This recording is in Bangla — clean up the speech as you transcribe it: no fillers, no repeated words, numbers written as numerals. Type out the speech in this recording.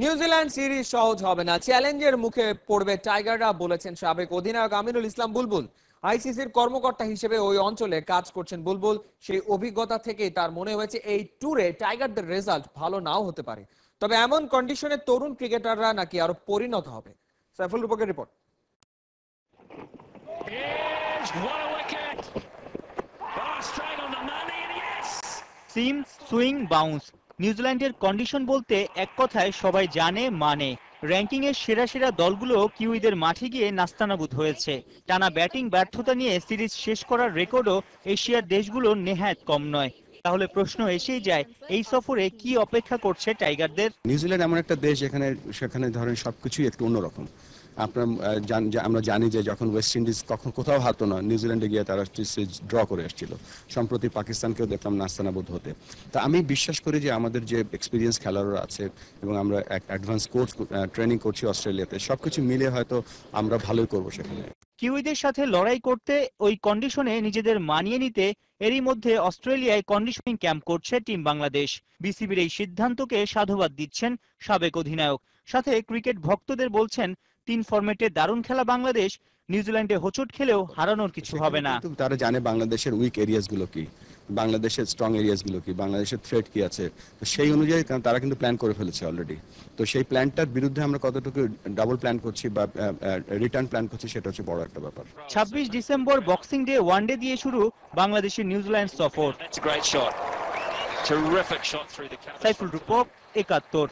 নিউজিল্যান্ড সিরিজ সহজ হবে না, চ্যালেঞ্জের মুখে পড়বে টাইগাররা বলেছেন সাবেক অধিনায়ক আমিনুল ইসলাম বুলবুল। আইসিসির কর্মকর্তা হিসেবে ওই অঞ্চলে কাজ করছেন বুলবুল। সেই অভিজ্ঞতা থেকেই তার মনে হয়েছে এই ট্যুরে টাইগারদের রেজাল্ট ভালো নাও হতে পারে, তবে এমন কন্ডিশনে তরুণ ক্রিকেটাররা নাকি আরো পরিণত হবে। সাইফুল রূপকের রিপোর্ট। সিম, সুইং, বাউন্স, নিউজিল্যান্ডের কন্ডিশন বলতে এক কথায় সবাই জানে মানে। র্যাঙ্কিং এর সেরা সেরা দলগুলো কিউইদের মাঠে গিয়ে নাস্তানাবুদ হয়েছে। টানা ব্যাটিং ব্যর্থতা নিয়ে সিরিজ শেষ করার রেকর্ডও এশিয়ার দেশগুলোর নেহায়েত কম নয়। তাহলে প্রশ্ন এসেই যায়, এই সফরে কি অপেক্ষা করছে টাইগারদের? নিউজিল্যান্ড এমন একটা দেশ সেখানে ধরেন সবকিছুই একটু অন্যরকম। আমরা জানি যে যখন ওয়েস্ট ইন্ডিজ কোথাও হারতো না, নিউজিল্যান্ডে গিয়ে তারা ড্র করে আসছিল। সম্প্রতি পাকিস্তানকেও দেখলাম নাস্তানাবুদ হতে। তা আমি বিশ্বাস করি যে আমাদের যে এক্সপিরিয়েন্স খেলোয়াড়রা আছে এবং আমরা অ্যাডভান্স কোর্স ট্রেনিং করছি অস্ট্রেলিয়াতে, সবকিছু মিলে হয়তো আমরা ভালোই করবো সেখানে। কিউইদের সাথে লড়াই করতে ওই কন্ডিশনে নিজেদের মানিয়ে নিতে এরই মধ্যে অস্ট্রেলিয়ায় কন্ডিশনিং ক্যাম্প করছে টিম বাংলাদেশ। বিসিবির এই সিদ্ধান্তকে সাধুবাদ দিচ্ছেন সাবেক অধিনায়ক। সাথে ক্রিকেট ভক্তদের বলছেন, 3 ফরম্যাটে দারুণ খেলা বাংলাদেশ নিউজিল্যান্ডে হোঁচট খেলেও হারানোর কিছু হবে না। তারা জানে বাংলাদেশের উইক এরিয়াস গুলো কি, বাংলাদেশের স্ট্রং এরিয়াস গুলো কি, বাংলাদেশের থ্রেট কি আছে। তো সেই অনুযায়ী তারা কিন্তু প্ল্যান করে ফেলেছে অলরেডি। তো সেই প্ল্যানটার বিরুদ্ধে আমরা কতটুকু ডাবল প্ল্যান করছি বা রিটার্ন প্ল্যান করছি, সেটা হচ্ছে বড় একটা ব্যাপার। 26 ডিসেম্বর বক্সিং ডে ওয়ানডে দিয়ে শুরু বাংলাদেশের নিউজিল্যান্ড সফর। সাইফুল রূপক, 71।